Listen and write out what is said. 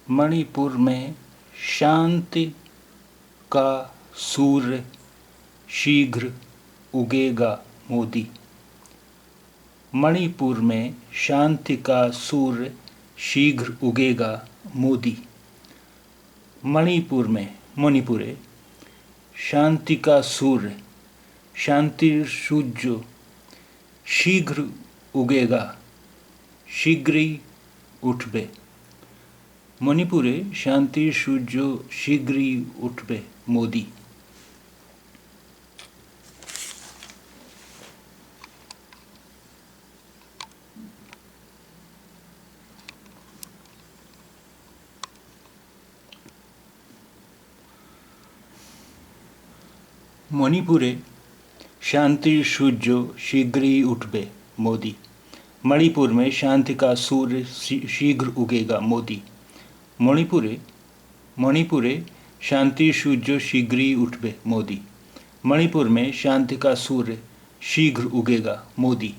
मणिपुर में शांति का सूर्य शीघ्र उगेगा मोदी। मणिपुर में शांति का सूर्य शीघ्र उगेगा मोदी। मणिपुरे शांति का सूर्य शांतिर सूर्य शीघ्र उगेगा शीघ्र उठबे। मणिपुरे शांतिर सूर्य शीघ्र उठबे मोदी। मणिपुरे शांतिर सूर्य शीघ्र उठबे मोदी। मणिपुर में शांति का सूर्य शीघ्र उगेगा मोदी। मणिपुरे शांतिर सूर्य शीघ्र उठबे मोदी। मणिपुर में शांति का सूर्य शीघ्र उगेगा मोदी।